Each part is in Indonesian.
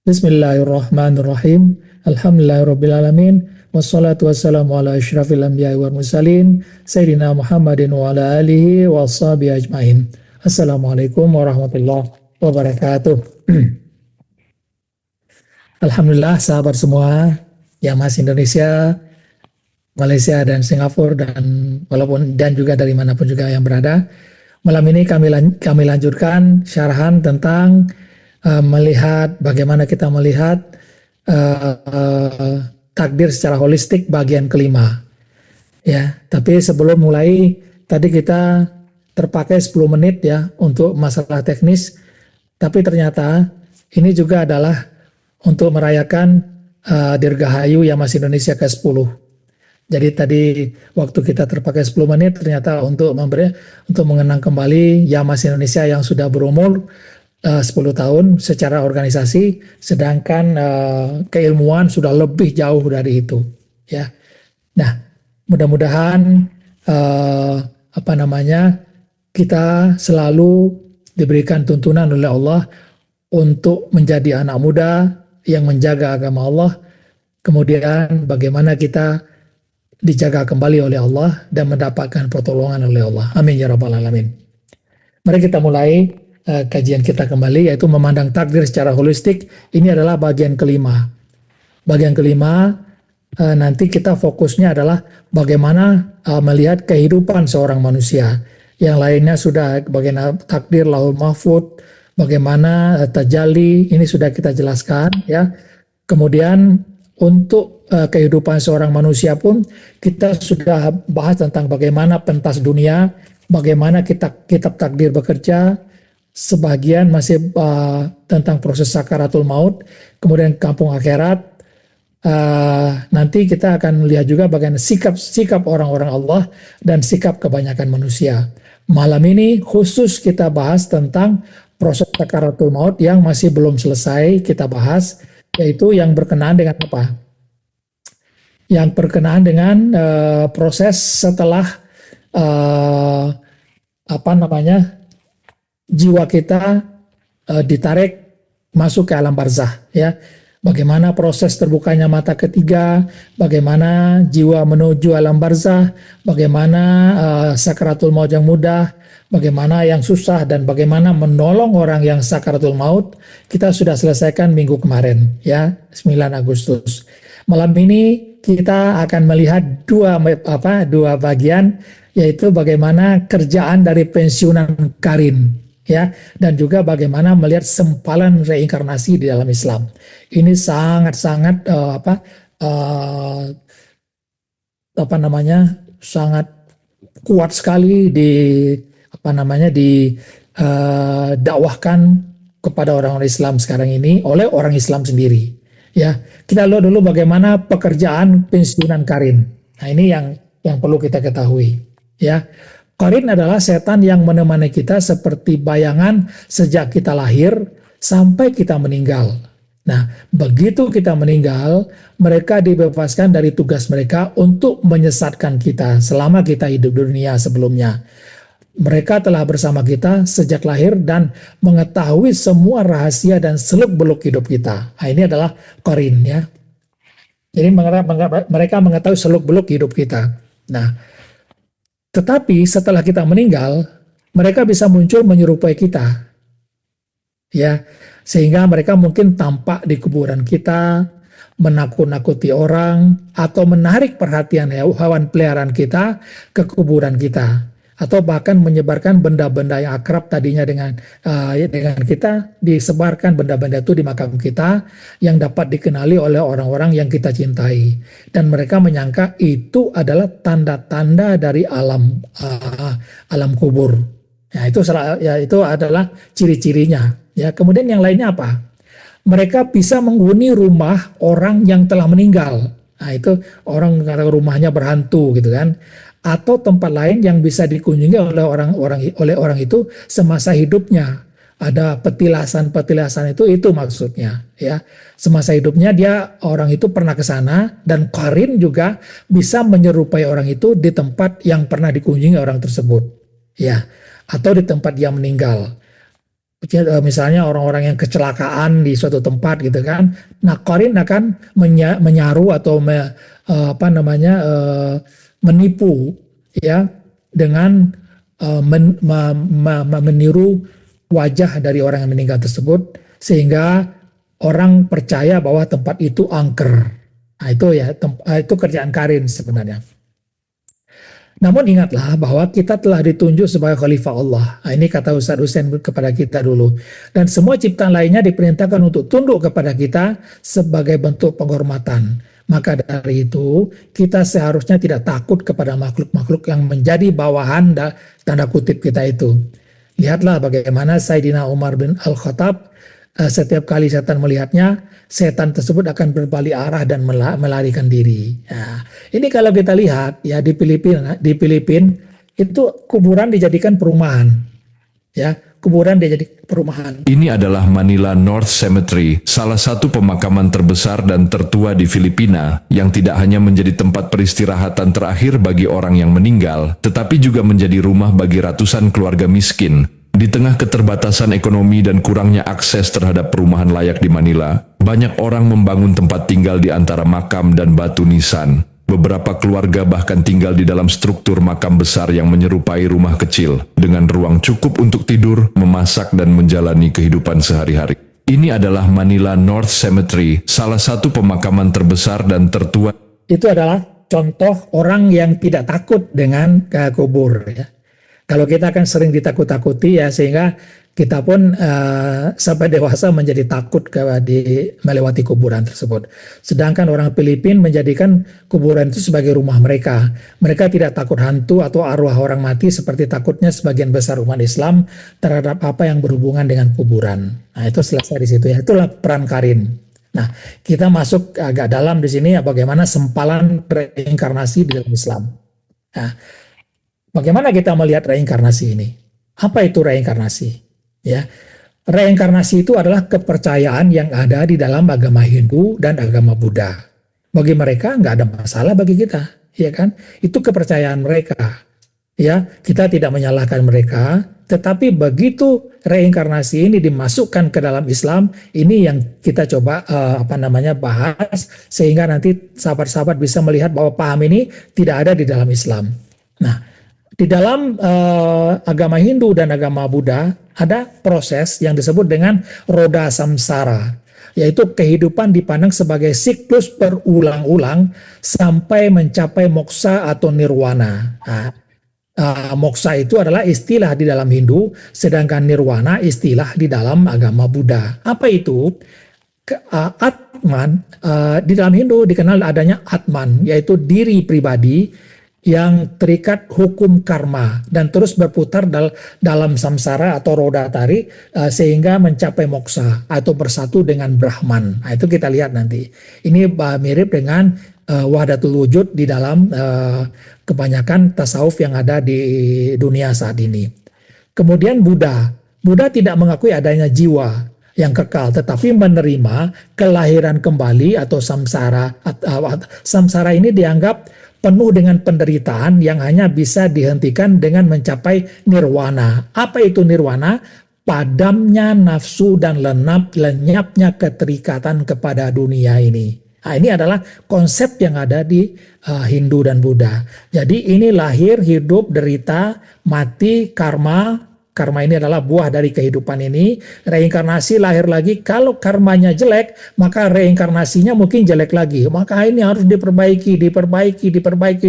Bismillahirrahmanirrahim. Alhamdulillahirrabbilalamin. Wassalatu wassalamu ala asyrafil anbiya'i wal mursalin Sayyidina Muhammadin wa ala alihi wa ashabihi ajmain. Assalamualaikum warahmatullahi wabarakatuh. Alhamdulillah sahabat semua yang masih Indonesia, Malaysia dan Singapura dan juga dari manapun juga yang berada. Malam ini kami lanjutkan syarahan tentang melihat bagaimana kita melihat takdir secara holistik bagian kelima. Ya, tapi sebelum mulai tadi kita terpakai 10 menit ya untuk masalah teknis, tapi ternyata ini juga adalah untuk merayakan Dirgahayu Yamas Indonesia ke-10. Jadi tadi waktu kita terpakai 10 menit ternyata untuk mengenang kembali Yamas Indonesia yang sudah berumur 10 tahun secara organisasi, sedangkan keilmuan sudah lebih jauh dari itu. Ya, nah mudah-mudahan kita selalu diberikan tuntunan oleh Allah untuk menjadi anak muda yang menjaga agama Allah. Kemudian bagaimana kita dijaga kembali oleh Allah dan mendapatkan pertolongan oleh Allah. Amin ya rabbal alamin. Mari kita mulai kajian kita kembali, yaitu memandang takdir secara holistik. Ini adalah bagian kelima. Bagian kelima nanti kita fokusnya adalah bagaimana melihat kehidupan seorang manusia. Yang lainnya sudah bagaimana takdir lahul mahfud, bagaimana tajalli, ini sudah kita jelaskan ya. Kemudian untuk kehidupan seorang manusia pun kita sudah bahas tentang bagaimana pentas dunia, bagaimana kitab takdir bekerja. Sebagian masih tentang proses sakaratul maut, kemudian kampung akhirat. Nanti kita akan melihat juga bagaimana sikap orang-orang Allah dan sikap kebanyakan manusia. Malam ini khusus kita bahas tentang proses sakaratul maut yang masih belum selesai kita bahas, yaitu yang berkenaan dengan apa? Yang berkenaan dengan proses setelah jiwa kita ditarik masuk ke alam barzah ya. Bagaimana proses terbukanya mata ketiga, bagaimana jiwa menuju alam barzah, bagaimana sakaratul maut yang mudah, bagaimana yang susah, dan bagaimana menolong orang yang sakaratul maut. Kita sudah selesaikan minggu kemarin ya, 9 Agustus. Malam ini kita akan melihat dua bagian, yaitu bagaimana kerjaan dari pensiunan karin ya, dan juga bagaimana melihat sempalan reinkarnasi di dalam Islam. Ini sangat-sangat sangat kuat sekali dakwahkan kepada orang-orang Islam sekarang ini oleh orang Islam sendiri. Ya, kita lihat dulu bagaimana pekerjaan pensiunan karin. Nah, ini yang perlu kita ketahui. Ya, Qarin adalah setan yang menemani kita seperti bayangan sejak kita lahir sampai kita meninggal. Nah, begitu kita meninggal, mereka dibebaskan dari tugas mereka untuk menyesatkan kita selama kita hidup di dunia sebelumnya. Mereka telah bersama kita sejak lahir dan mengetahui semua rahasia dan seluk-beluk hidup kita. Nah, ini adalah Qarin ya. Jadi mereka mengetahui seluk-beluk hidup kita. Nah, tetapi setelah kita meninggal, mereka bisa muncul menyerupai kita. Ya, sehingga mereka mungkin tampak di kuburan kita, menakut-nakuti orang, atau menarik perhatian hewan peliharaan kita ke kuburan kita. Atau bahkan menyebarkan benda-benda yang akrab tadinya dengan kita, disebarkan benda-benda itu di makam kita yang dapat dikenali oleh orang-orang yang kita cintai, dan mereka menyangka itu adalah tanda-tanda dari alam kubur. Ya, itu adalah ciri-cirinya. Ya, kemudian yang lainnya apa? Mereka bisa menghuni rumah orang yang telah meninggal. Nah, itu orang rumahnya berhantu gitu kan. Atau tempat lain yang bisa dikunjungi oleh orang itu semasa hidupnya. Ada petilasan itu maksudnya ya. Semasa hidupnya orang itu pernah ke sana, dan qarin juga bisa menyerupai orang itu di tempat yang pernah dikunjungi orang tersebut ya, atau di tempat dia meninggal. Misalnya orang-orang yang kecelakaan di suatu tempat gitu kan. Nah, qarin akan menyaru atau menipu ya dengan meniru wajah dari orang yang meninggal tersebut sehingga orang percaya bahwa tempat itu angker. Nah, itu ya itu kerjaan qarin sebenarnya. Namun ingatlah bahwa kita telah ditunjuk sebagai khalifah Allah. Nah, ini kata Ustadz Hussein kepada kita dulu. Dan semua ciptaan lainnya diperintahkan untuk tunduk kepada kita sebagai bentuk penghormatan. Maka dari itu, kita seharusnya tidak takut kepada makhluk-makhluk yang menjadi bawahan tanda kutip kita itu. Lihatlah bagaimana Sayyidina Umar bin Al-Khattab setiap kali setan melihatnya, setan tersebut akan berbalik arah dan melarikan diri. Nah, ini kalau kita lihat ya di Filipina itu kuburan dijadikan perumahan, ya kuburan dijadikan perumahan. Ini adalah Manila North Cemetery, salah satu pemakaman terbesar dan tertua di Filipina, yang tidak hanya menjadi tempat peristirahatan terakhir bagi orang yang meninggal, tetapi juga menjadi rumah bagi ratusan keluarga miskin. Di tengah keterbatasan ekonomi dan kurangnya akses terhadap perumahan layak di Manila, banyak orang membangun tempat tinggal di antara makam dan batu nisan. Beberapa keluarga bahkan tinggal di dalam struktur makam besar yang menyerupai rumah kecil, dengan ruang cukup untuk tidur, memasak, dan menjalani kehidupan sehari-hari. Ini adalah Manila North Cemetery, salah satu pemakaman terbesar dan tertua. Itu adalah contoh orang yang tidak takut dengan kubur, ya. Kalau kita kan sering ditakut-takuti ya, sehingga kita pun sampai dewasa menjadi takut melewati kuburan tersebut. Sedangkan orang Filipina menjadikan kuburan itu sebagai rumah mereka. Mereka tidak takut hantu atau arwah orang mati seperti takutnya sebagian besar umat Islam terhadap apa yang berhubungan dengan kuburan. Nah, itu selesai di situ ya. Itulah peran qarin. Nah, kita masuk agak dalam di sini ya, bagaimana sempalan reinkarnasi di dalam Islam. Nah, bagaimana kita melihat reinkarnasi ini? Apa itu reinkarnasi? Ya, reinkarnasi itu adalah kepercayaan yang ada di dalam agama Hindu dan agama Buddha. Bagi mereka nggak ada masalah bagi kita, ya kan? Itu kepercayaan mereka. Ya, kita tidak menyalahkan mereka, tetapi begitu reinkarnasi ini dimasukkan ke dalam Islam, ini yang kita coba bahas sehingga nanti sahabat-sahabat bisa melihat bahwa paham ini tidak ada di dalam Islam. Nah, di dalam agama Hindu dan agama Buddha ada proses yang disebut dengan roda samsara, yaitu kehidupan dipandang sebagai siklus berulang-ulang sampai mencapai moksa atau nirwana. Nah, moksa itu adalah istilah di dalam Hindu, sedangkan nirwana istilah di dalam agama Buddha. Apa itu? Atman, di dalam Hindu dikenal adanya Atman, yaitu diri pribadi yang terikat hukum karma dan terus berputar dalam samsara atau roda tarik sehingga mencapai moksa atau bersatu dengan Brahman. Nah, itu kita lihat nanti. Ini mirip dengan wahdatul wujud di dalam kebanyakan tasawuf yang ada di dunia saat ini. Kemudian Buddha tidak mengakui adanya jiwa yang kekal, tetapi menerima kelahiran kembali atau samsara. Samsara ini dianggap penuh dengan penderitaan yang hanya bisa dihentikan dengan mencapai nirwana. Apa itu nirwana? Padamnya nafsu dan lenyapnya keterikatan kepada dunia ini. Nah, ini adalah konsep yang ada di Hindu dan Buddha. Jadi ini lahir, hidup, derita, mati, karma. Karma ini adalah buah dari kehidupan ini. Reinkarnasi, lahir lagi. Kalau karmanya jelek, maka reinkarnasinya mungkin jelek lagi. Maka ini harus diperbaiki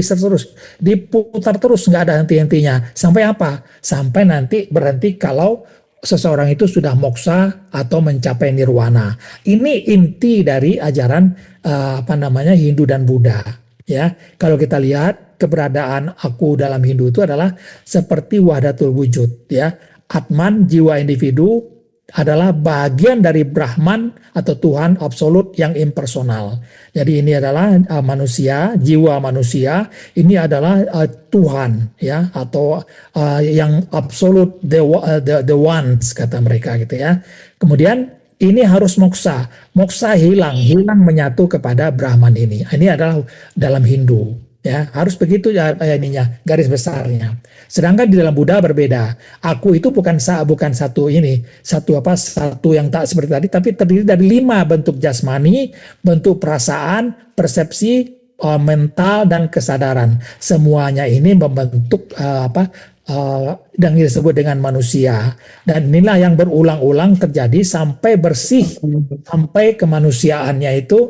terus. Diputar terus, nggak ada henti-hentinya. Sampai apa? Sampai nanti berhenti kalau seseorang itu sudah moksa atau mencapai nirwana. Ini inti dari ajaran Hindu dan Buddha. Ya, kalau kita lihat keberadaan aku dalam Hindu itu adalah seperti wahdatul wujud, ya. Atman, jiwa individu, adalah bagian dari Brahman atau Tuhan absolut yang impersonal. Jadi ini adalah manusia, jiwa manusia, ini adalah Tuhan, ya, atau yang absolut, the ones kata mereka gitu ya. Kemudian ini harus moksa hilang menyatu kepada Brahman ini. Ini adalah dalam Hindu. Ya, harus begitu ya ininya, garis besarnya. Sedangkan di dalam Buddha berbeda. Aku itu bukan satu ini, satu yang tak seperti tadi, tapi terdiri dari 5 bentuk jasmani, bentuk perasaan, persepsi, mental dan kesadaran. Semuanya ini membentuk yang disebut dengan manusia. Dan inilah yang berulang-ulang terjadi sampai bersih, sampai kemanusiaannya itu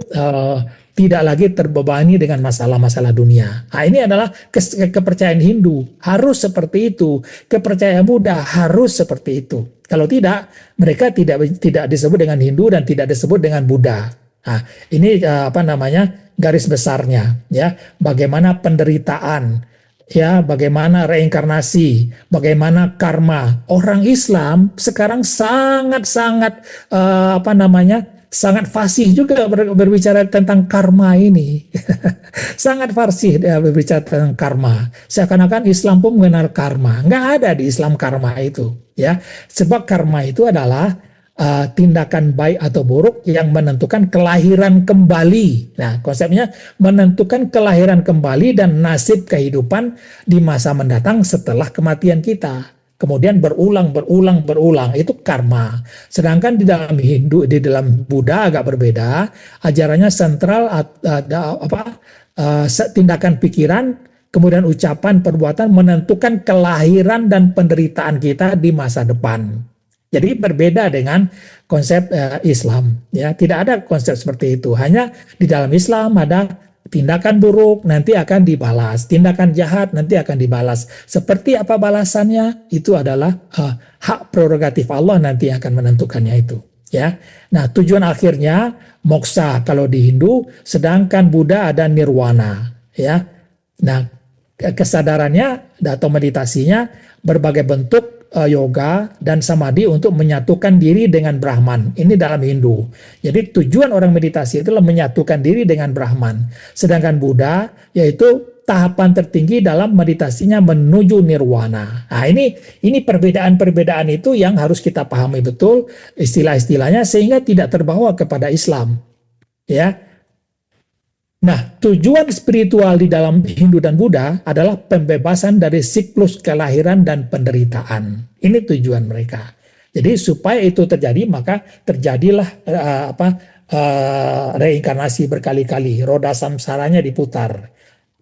tidak lagi terbebani dengan masalah-masalah dunia. Nah, ini adalah kepercayaan Hindu, harus seperti itu. Kepercayaan Buddha harus seperti itu. Kalau tidak, mereka tidak disebut dengan Hindu dan tidak disebut dengan Buddha. Nah, ini garis besarnya, ya. Bagaimana penderitaan, ya, bagaimana reinkarnasi, bagaimana karma. Orang Islam sekarang sangat-sangat sangat fasih juga berbicara tentang karma ini. Sangat fasih dia berbicara tentang karma. Seakan-akan Islam pun mengenal karma. Nggak ada di Islam karma itu, ya. Sebab karma itu adalah tindakan baik atau buruk yang menentukan kelahiran kembali. Nah, konsepnya menentukan kelahiran kembali dan nasib kehidupan di masa mendatang setelah kematian kita. Kemudian berulang, itu karma. Sedangkan di dalam Hindu, di dalam Buddha agak berbeda. Ajarannya sentral tindakan pikiran, kemudian ucapan, perbuatan menentukan kelahiran dan penderitaan kita di masa depan. Jadi berbeda dengan konsep Islam, ya. Tidak ada konsep seperti itu. Hanya di dalam Islam ada tindakan buruk nanti akan dibalas, tindakan jahat nanti akan dibalas. Seperti apa balasannya itu adalah hak prerogatif Allah nanti akan menentukannya itu, ya. Nah, tujuan akhirnya moksa kalau di Hindu, sedangkan Buddha ada nirwana, ya. Nah, kesadarannya atau meditasinya berbagai bentuk yoga dan samadhi untuk menyatukan diri dengan Brahman. Ini dalam Hindu. Jadi tujuan orang meditasi itulah menyatukan diri dengan Brahman. Sedangkan Buddha yaitu tahapan tertinggi dalam meditasinya menuju nirwana. Nah, ini perbedaan-perbedaan itu yang harus kita pahami betul istilah-istilahnya sehingga tidak terbawa kepada Islam. Ya. Nah, tujuan spiritual di dalam Hindu dan Buddha adalah pembebasan dari siklus kelahiran dan penderitaan. Ini tujuan mereka. Jadi supaya itu terjadi, maka terjadilah reinkarnasi berkali-kali, roda samsaranya diputar.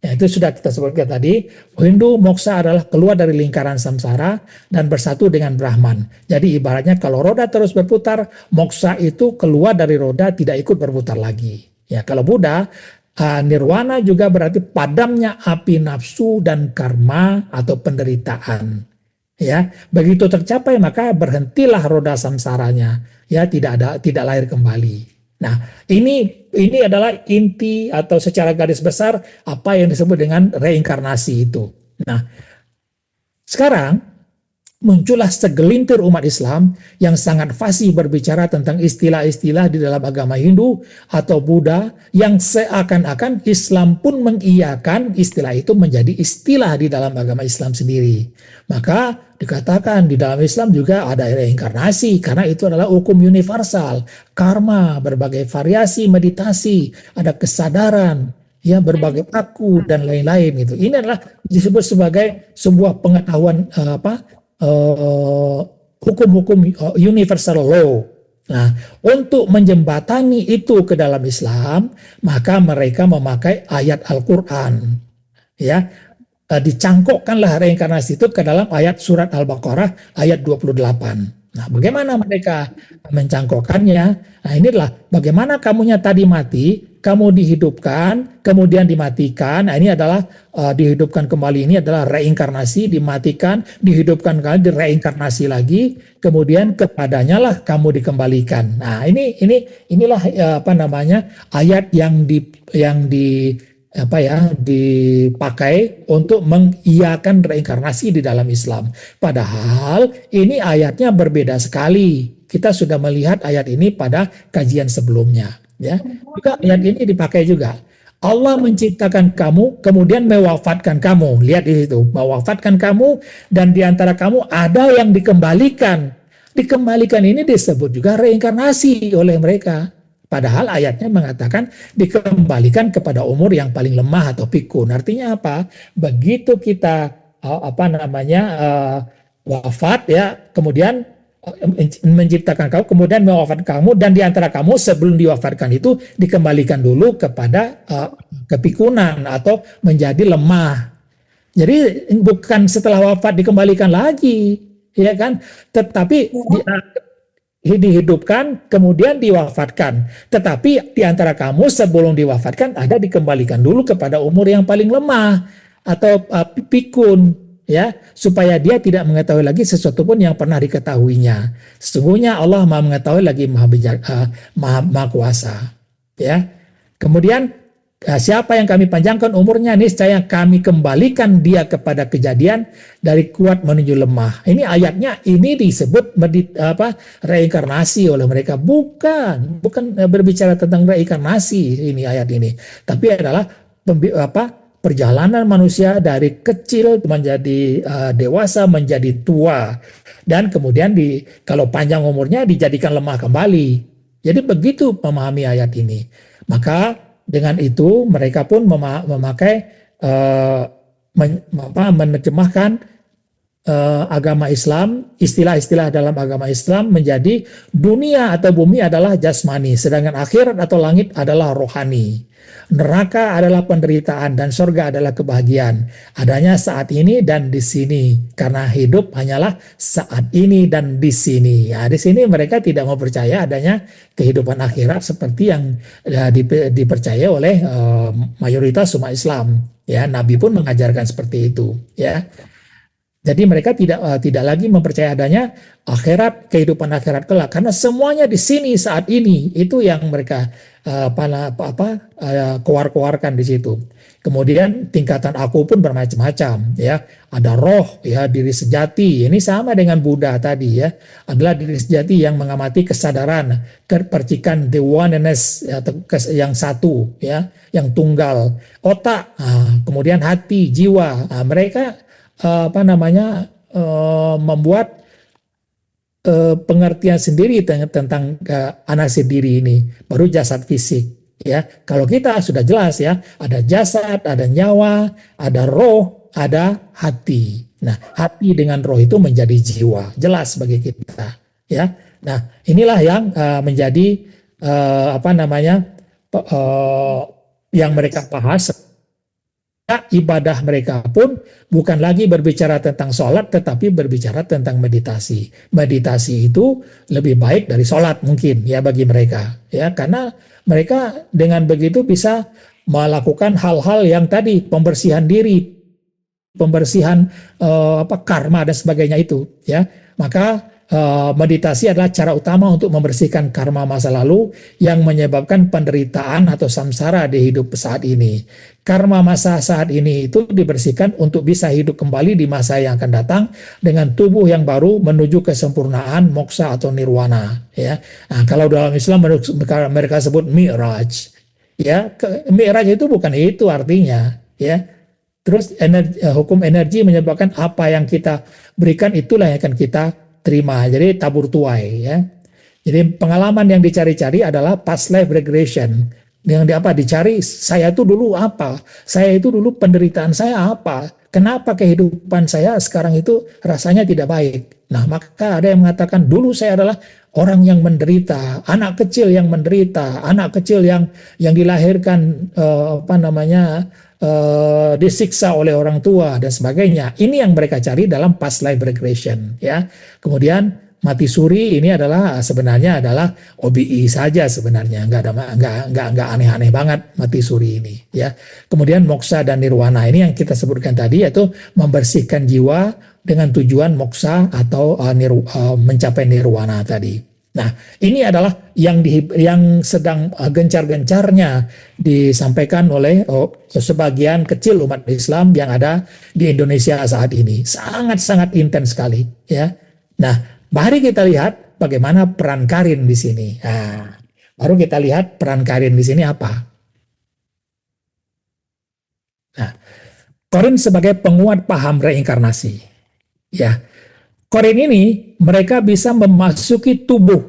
Ya, itu sudah kita sebutkan tadi. Hindu moksa adalah keluar dari lingkaran samsara dan bersatu dengan Brahman. Jadi ibaratnya kalau roda terus berputar, moksa itu keluar dari roda, tidak ikut berputar lagi. Ya, kalau Buddha, nirwana juga berarti padamnya api nafsu dan karma atau penderitaan. Ya, begitu tercapai maka berhentilah roda samsaranya. Ya, tidak lahir kembali. Nah, ini adalah inti atau secara garis besar apa yang disebut dengan reinkarnasi itu. Nah, sekarang muncullah segelintir umat Islam yang sangat fasih berbicara tentang istilah-istilah di dalam agama Hindu atau Buddha yang seakan-akan Islam pun mengiyakan istilah itu menjadi istilah di dalam agama Islam sendiri. Maka dikatakan di dalam Islam juga ada reinkarnasi karena itu adalah hukum universal, karma, berbagai variasi meditasi, ada kesadaran, ya, berbagai aku dan lain-lain gitu. Ini adalah disebut sebagai sebuah pengetahuan hukum-hukum universal law. Nah, untuk menjembatani itu ke dalam Islam, maka mereka memakai ayat Al-Quran. Ya, dicangkokkanlah reinkarnasi itu ke dalam ayat surat Al-Baqarah ayat 28. Nah, bagaimana mereka mencangkokkannya? Nah, inilah bagaimana kamunya tadi mati, kamu dihidupkan, kemudian dimatikan. Nah, ini adalah dihidupkan kembali, ini adalah reinkarnasi, dimatikan, dihidupkan kembali, direinkarnasi lagi, kemudian kepadanya lah kamu dikembalikan. Nah, inilah ayat yang dipakai untuk mengiyakan reinkarnasi di dalam Islam. Padahal ini ayatnya berbeda sekali. Kita sudah melihat ayat ini pada kajian sebelumnya. Ya, juga ayat ini dipakai juga. Allah menciptakan kamu, kemudian mewafatkan kamu. Lihat di situ, mewafatkan kamu dan di antara kamu ada yang dikembalikan. Dikembalikan ini disebut juga reinkarnasi oleh mereka. Padahal ayatnya mengatakan dikembalikan kepada umur yang paling lemah atau pikun. Artinya apa? Begitu kita wafat ya, kemudian menciptakan kamu, kemudian mewafatkan kamu, dan di antara kamu sebelum diwafatkan itu dikembalikan dulu kepada kepikunan atau menjadi lemah. Jadi bukan setelah wafat dikembalikan lagi, ya kan? Tetapi dihidupkan kemudian diwafatkan. Tetapi di antara kamu sebelum diwafatkan ada dikembalikan dulu kepada umur yang paling lemah atau pikun, ya, supaya dia tidak mengetahui lagi sesuatu pun yang pernah diketahuinya. Sesungguhnya Allah Maha mengetahui lagi maha kuasa, ya. Kemudian siapa yang kami panjangkan umurnya, niscaya kami kembalikan dia kepada kejadian dari kuat menuju lemah. Ini ayatnya ini disebut reinkarnasi oleh mereka. Bukan berbicara tentang reinkarnasi ini ayat ini, tapi adalah perjalanan manusia dari kecil menjadi dewasa menjadi tua, dan kemudian kalau panjang umurnya dijadikan lemah kembali. Jadi begitu memahami ayat ini. Maka dengan itu mereka pun memakai menerjemahkan agama Islam, istilah-istilah dalam agama Islam menjadi dunia atau bumi adalah jasmani, sedangkan akhirat atau langit adalah rohani. Neraka adalah penderitaan dan surga adalah kebahagiaan. Adanya saat ini dan di sini, karena hidup hanyalah saat ini dan di sini. Ya, di sini mereka tidak mau percaya adanya kehidupan akhirat seperti yang dipercaya oleh mayoritas umat Islam. Ya, Nabi pun mengajarkan seperti itu. Ya. Jadi mereka tidak lagi mempercayai adanya akhirat, kehidupan akhirat kelak, karena semuanya di sini saat ini, itu yang mereka keluarkan di situ. Kemudian tingkatan aku pun bermacam-macam, ya. Ada roh, ya, diri sejati. Ini sama dengan Buddha tadi, ya. Adalah diri sejati yang mengamati kesadaran, percikan the oneness, ya, yang satu, ya, yang tunggal. Otak, kemudian hati, jiwa. Mereka membuat pengertian sendiri tentang anasir diri ini, baru jasad fisik, ya. Kalau kita sudah jelas, ya, ada jasad, ada nyawa, ada roh, ada hati. Nah, hati dengan roh itu menjadi jiwa, jelas bagi kita, ya. Nah, inilah yang menjadi yang mereka bahas. Ibadah mereka pun bukan lagi berbicara tentang sholat, tetapi berbicara tentang meditasi. Meditasi itu lebih baik dari sholat mungkin, ya, bagi mereka, ya, karena mereka dengan begitu bisa melakukan hal-hal yang tadi, pembersihan diri, pembersihan karma dan sebagainya itu, ya. Maka meditasi adalah cara utama untuk membersihkan karma masa lalu yang menyebabkan penderitaan atau samsara di hidup saat ini. Karma masa saat ini itu dibersihkan untuk bisa hidup kembali di masa yang akan datang dengan tubuh yang baru menuju kesempurnaan moksa atau nirwana, ya. Nah, kalau dalam Islam mereka sebut mi'raj, ya. Mi'raj itu bukan itu artinya, ya. Terus hukum energi menyebabkan apa yang kita berikan itulah yang akan kita terima. Jadi tabur tuai, ya. Jadi pengalaman yang dicari-cari adalah past life regression. Yang dicari, saya itu dulu apa? Saya itu dulu penderitaan saya apa? Kenapa kehidupan saya sekarang itu rasanya tidak baik? Nah, maka ada yang mengatakan dulu saya adalah orang yang menderita, anak kecil yang menderita, anak kecil yang dilahirkan disiksa oleh orang tua dan sebagainya. Ini yang mereka cari dalam past life regression, ya. Kemudian mati suri ini sebenarnya adalah OBI saja sebenarnya, nggak aneh-aneh banget mati suri ini, ya. Kemudian moksa dan nirwana ini yang kita sebutkan tadi, yaitu membersihkan jiwa dengan tujuan moksa atau mencapai nirwana tadi. Nah, ini adalah yang sedang gencar-gencarnya disampaikan oleh sebagian kecil umat Islam yang ada di Indonesia saat ini. Sangat-sangat intens sekali, ya. Nah, mari kita lihat bagaimana peran Karin di sini. Nah, baru kita lihat peran Karin di sini apa. Nah, Karin sebagai penguat paham reinkarnasi, ya. Karin ini mereka bisa memasuki tubuh,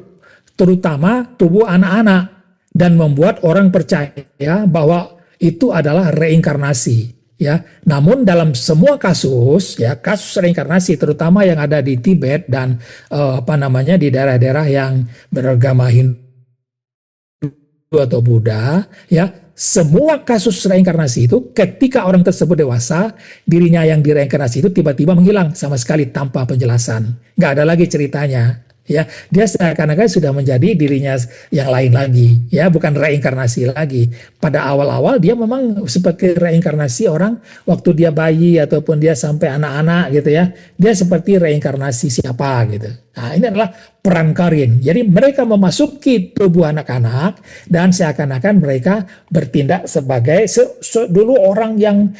terutama tubuh anak-anak, dan membuat orang percaya bahwa itu adalah reinkarnasi. Ya, namun dalam semua kasus, ya kasus reinkarnasi, terutama yang ada di Tibet dan di daerah-daerah yang beragama Hindu atau Buddha, ya semua kasus reinkarnasi itu ketika orang tersebut dewasa, dirinya yang direinkarnasi itu tiba-tiba menghilang sama sekali tanpa penjelasan, nggak ada lagi ceritanya. Ya, dia seakan-akan sudah menjadi dirinya yang lain lagi, ya bukan reinkarnasi lagi. Pada awal-awal dia memang seperti reinkarnasi orang waktu dia bayi ataupun dia sampai anak-anak gitu ya. Dia seperti reinkarnasi siapa gitu. Nah, ini adalah peran Karin. Jadi mereka memasuki tubuh anak-anak dan seakan-akan mereka bertindak sebagai dulu orang yang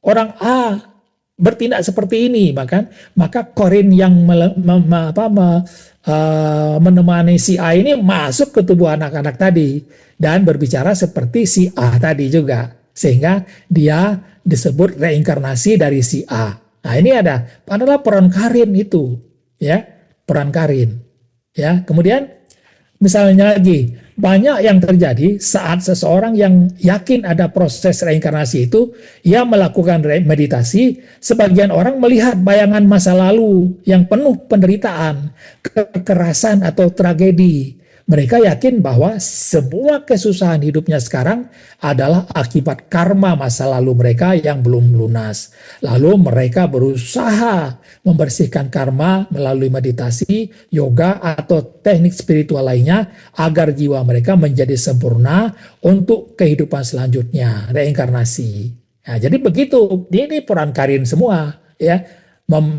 orang A bertindak seperti ini, maka Korin yang menemani si A ini masuk ke tubuh anak-anak tadi dan berbicara seperti si A tadi juga, sehingga dia disebut reinkarnasi dari si A. Nah, ini adalah peran Karin itu, ya, peran Karin. Ya, kemudian misalnya lagi, banyak yang terjadi saat seseorang yang yakin ada proses reinkarnasi itu, ia melakukan meditasi, sebagian orang melihat bayangan masa lalu yang penuh penderitaan, kekerasan atau tragedi. Mereka yakin bahwa semua kesusahan hidupnya sekarang adalah akibat karma masa lalu mereka yang belum lunas. Lalu mereka berusaha membersihkan karma melalui meditasi, yoga, atau teknik spiritual lainnya agar jiwa mereka menjadi sempurna untuk kehidupan selanjutnya, reinkarnasi. Nah, jadi begitu, ini peran Karin semua, ya,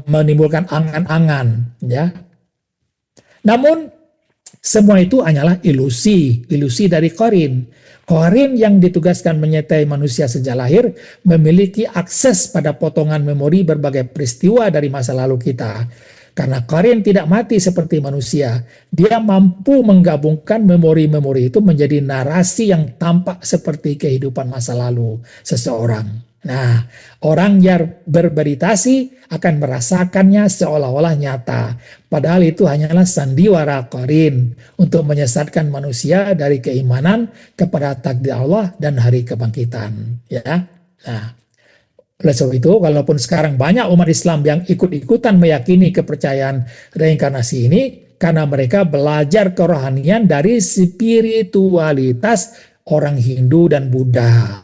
menimbulkan angan-angan, ya. Namun semua itu hanyalah ilusi dari Korin. Korin yang ditugaskan menyertai manusia sejak lahir memiliki akses pada potongan memori berbagai peristiwa dari masa lalu kita. Karena Korin tidak mati seperti manusia, dia mampu menggabungkan memori-memori itu menjadi narasi yang tampak seperti kehidupan masa lalu seseorang. Nah, orang yang bermeditasi akan merasakannya seolah-olah nyata. Padahal itu hanyalah sandiwara Korin untuk menyesatkan manusia dari keimanan kepada takdir Allah dan hari kebangkitan. Ya, nah, oleh sebab itu, walaupun sekarang banyak umat Islam yang ikut-ikutan meyakini kepercayaan reinkarnasi ini, karena mereka belajar kerohanian dari spiritualitas orang Hindu dan Buddha.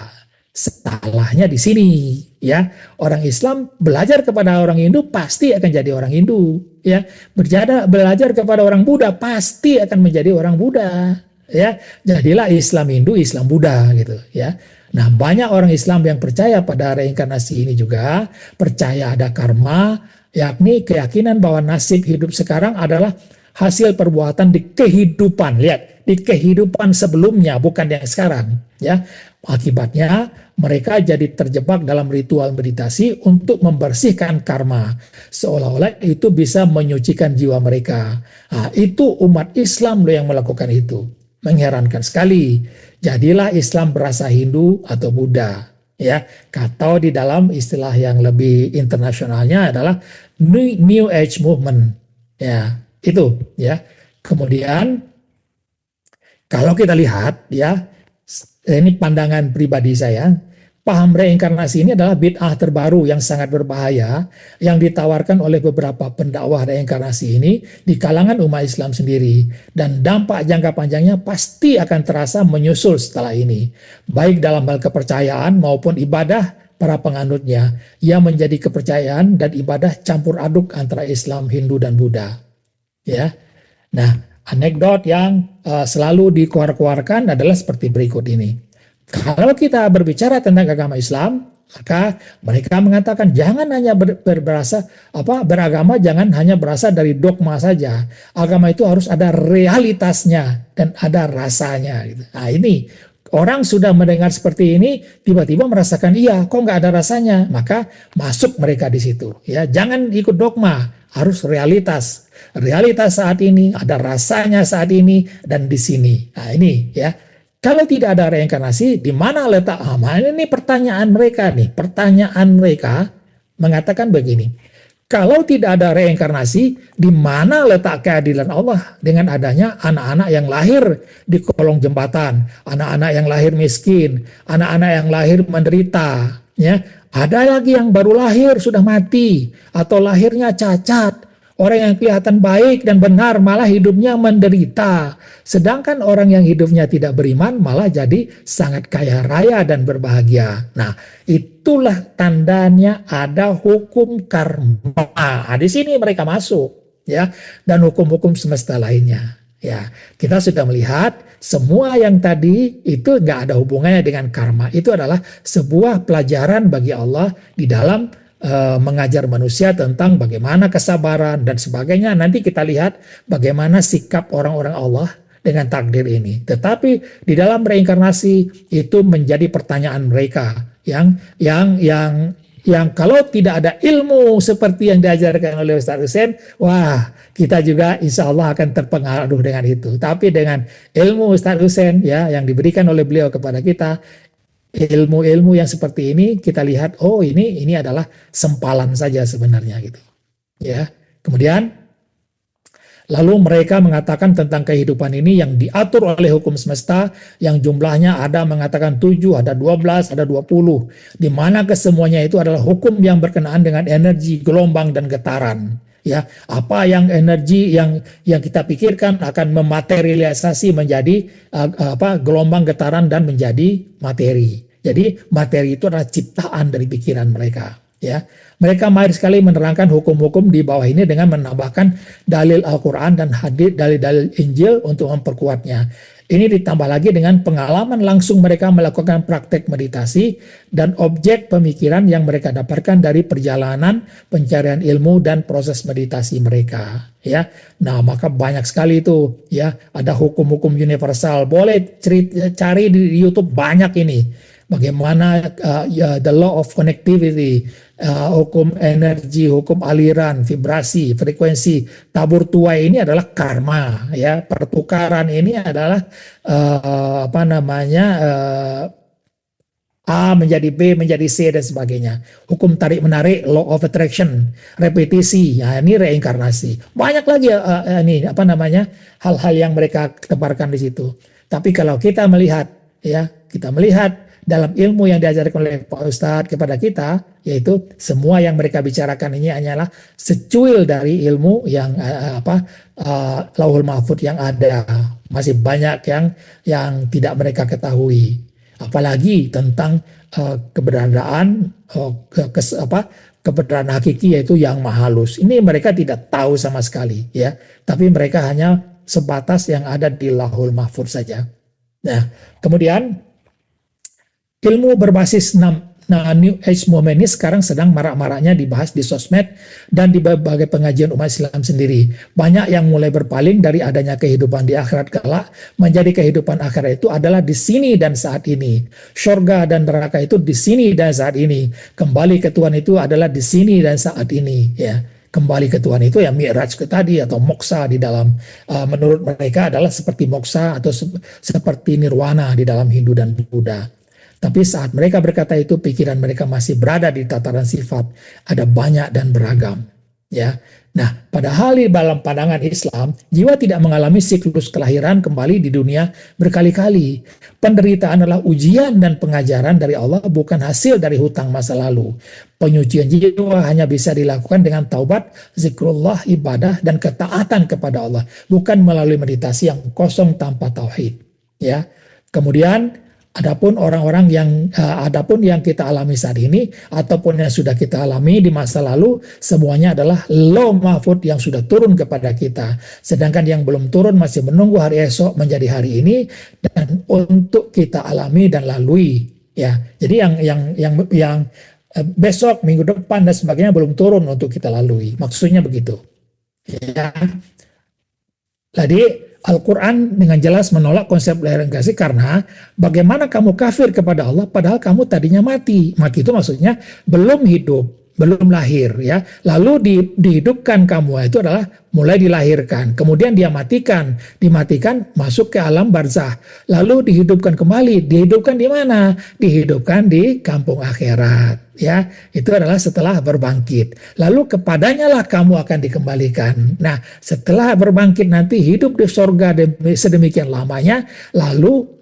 Salahnya di sini, ya. Orang Islam belajar kepada orang Hindu pasti akan jadi orang Hindu, ya. Belajar kepada orang Buddha pasti akan menjadi orang Buddha, ya. Jadilah Islam Hindu, Islam Buddha gitu, ya. Nah, banyak orang Islam yang percaya pada reinkarnasi ini juga percaya ada karma, yakni keyakinan bahwa nasib hidup sekarang adalah hasil perbuatan di kehidupan. Lihat, di kehidupan sebelumnya, bukan yang sekarang, ya. Akibatnya mereka jadi terjebak dalam ritual meditasi untuk membersihkan karma, seolah-olah itu bisa menyucikan jiwa mereka. Nah, itu umat Islam loh yang melakukan itu. Mengherankan sekali. Jadilah Islam berasa Hindu atau Buddha, ya. Atau di dalam istilah yang lebih internasionalnya adalah New Age Movement, ya. Itu, ya. Kemudian kalau kita lihat, ya, ini pandangan pribadi saya, paham reinkarnasi ini adalah bid'ah terbaru yang sangat berbahaya yang ditawarkan oleh beberapa pendakwah reinkarnasi ini di kalangan umat Islam sendiri, dan dampak jangka panjangnya pasti akan terasa menyusul setelah ini, baik dalam hal kepercayaan maupun ibadah para penganutnya yang menjadi kepercayaan dan ibadah campur aduk antara Islam, Hindu, dan Buddha, ya. Nah, anekdot yang selalu dikeluarkan adalah seperti berikut ini. Kalau kita berbicara tentang agama Islam, maka mereka mengatakan jangan hanya beragama jangan hanya berasal dari dogma saja. Agama itu harus ada realitasnya dan ada rasanya. Gitu. Nah, ini orang sudah mendengar seperti ini, tiba-tiba merasakan iya, kok nggak ada rasanya, maka masuk mereka di situ. Ya, jangan ikut dogma, harus realitas. Realitas saat ini, ada rasanya saat ini dan di sini. Nah, ini ya. Kalau tidak ada reinkarnasi, di mana letak amal? Ini pertanyaan mereka nih. Pertanyaan mereka mengatakan begini. Kalau tidak ada reinkarnasi, di mana letak keadilan Allah dengan adanya anak-anak yang lahir di kolong jembatan, anak-anak yang lahir miskin, anak-anak yang lahir menderita, ya. Ada lagi yang baru lahir sudah mati atau lahirnya cacat. Orang yang kelihatan baik dan benar malah hidupnya menderita. Sedangkan orang yang hidupnya tidak beriman malah jadi sangat kaya raya dan berbahagia. Nah, itulah tandanya ada hukum karma. Nah, di sini mereka masuk, ya, dan hukum-hukum semesta lainnya. Ya, kita sudah melihat semua yang tadi itu nggak ada hubungannya dengan karma. Itu adalah sebuah pelajaran bagi Allah di dalam mengajar manusia tentang bagaimana kesabaran dan sebagainya. Nanti kita lihat bagaimana sikap orang-orang Allah dengan takdir ini. Tetapi di dalam reinkarnasi itu menjadi pertanyaan mereka yang kalau tidak ada ilmu seperti yang diajarkan oleh Ustaz Hussein, wah, kita juga insya Allah akan terpengaruh dengan itu. Tapi dengan ilmu Ustaz Hussein, ya, yang diberikan oleh beliau kepada kita, ilmu-ilmu yang seperti ini, kita lihat, oh, ini adalah sempalan saja sebenarnya, gitu, ya. Kemudian lalu mereka mengatakan tentang kehidupan ini yang diatur oleh hukum semesta, yang jumlahnya ada mengatakan 7, ada 12, ada 20, di mana kesemuanya itu adalah hukum yang berkenaan dengan energi, gelombang, dan getaran. Ya, apa yang energi yang kita pikirkan akan mematerialisasi menjadi gelombang, getaran, dan menjadi materi. Jadi materi itu adalah ciptaan dari pikiran mereka. Ya, mereka mahir sekali menerangkan hukum-hukum di bawah ini dengan menambahkan dalil Al-Quran dan hadis, dalil-dalil Injil untuk memperkuatnya. Ini ditambah lagi dengan pengalaman langsung mereka melakukan praktek meditasi dan objek pemikiran yang mereka dapatkan dari perjalanan pencarian ilmu dan proses meditasi mereka. Ya, nah maka banyak sekali itu, ya, ada hukum-hukum universal. Boleh cari di YouTube, banyak ini. Bagaimana the law of connectivity, hukum energi, hukum aliran, vibrasi, frekuensi, tabur tuai ini adalah karma, ya. Pertukaran ini adalah A menjadi B menjadi C dan sebagainya. Hukum tarik menarik, law of attraction, repetisi, ya, ini reinkarnasi. Banyak lagi hal-hal yang mereka tebarkan di situ. Tapi kalau kita melihat, ya, kita melihat dalam ilmu yang diajarkan oleh Pak Ustadz kepada kita, yaitu semua yang mereka bicarakan ini hanyalah secuil dari ilmu yang Lauhul Mahfud yang ada. Masih banyak yang tidak mereka ketahui, apalagi tentang keberadaan keberadaan hakiki, yaitu yang mahalus. Ini mereka tidak tahu sama sekali, ya. Tapi mereka hanya sebatas yang ada di Lauhul Mahfud saja. Nah, kemudian ilmu berbasis New Age Movement ini sekarang sedang marak-maraknya dibahas di sosmed dan di berbagai pengajian umat Islam sendiri. Banyak yang mulai berpaling dari adanya kehidupan di akhirat kelak menjadi kehidupan akhirat itu adalah di sini dan saat ini. Syurga dan neraka itu di sini dan saat ini. Kembali ke Tuhan itu adalah di sini dan saat ini, ya. Kembali ke Tuhan itu ya mi'raj ke tadi atau moksa di dalam menurut mereka adalah seperti moksa atau seperti nirwana di dalam Hindu dan Buddha. Tapi saat mereka berkata itu, pikiran mereka masih berada di tataran sifat, ada banyak dan beragam, ya. Nah, padahal di dalam pandangan Islam, jiwa tidak mengalami siklus kelahiran kembali di dunia berkali-kali. Penderitaan adalah ujian dan pengajaran dari Allah, bukan hasil dari hutang masa lalu. Penyucian jiwa hanya bisa dilakukan dengan taubat, zikrullah, ibadah, dan ketaatan kepada Allah, bukan melalui meditasi yang kosong tanpa tauhid, ya. Kemudian adapun orang-orang adapun yang kita alami saat ini ataupun yang sudah kita alami di masa lalu, semuanya adalah law mahfud yang sudah turun kepada kita. Sedangkan yang belum turun masih menunggu hari esok menjadi hari ini dan untuk kita alami dan lalui, ya. Jadi yang besok, minggu depan dan sebagainya belum turun untuk kita lalui. Maksudnya begitu, ya. Jadi Al-Quran dengan jelas menolak konsep reinkarnasi karena bagaimana kamu kafir kepada Allah padahal kamu tadinya mati. Mati itu maksudnya belum hidup, belum lahir ya. Lalu dihidupkan kamu itu adalah mulai dilahirkan. Kemudian dia dimatikan masuk ke alam barzah. Lalu dihidupkan kembali. Dihidupkan di mana? Dihidupkan di kampung akhirat ya. Itu adalah setelah berbangkit. Lalu kepadanya lah kamu akan dikembalikan. Nah, setelah berbangkit nanti hidup di sorga sedemikian lamanya, lalu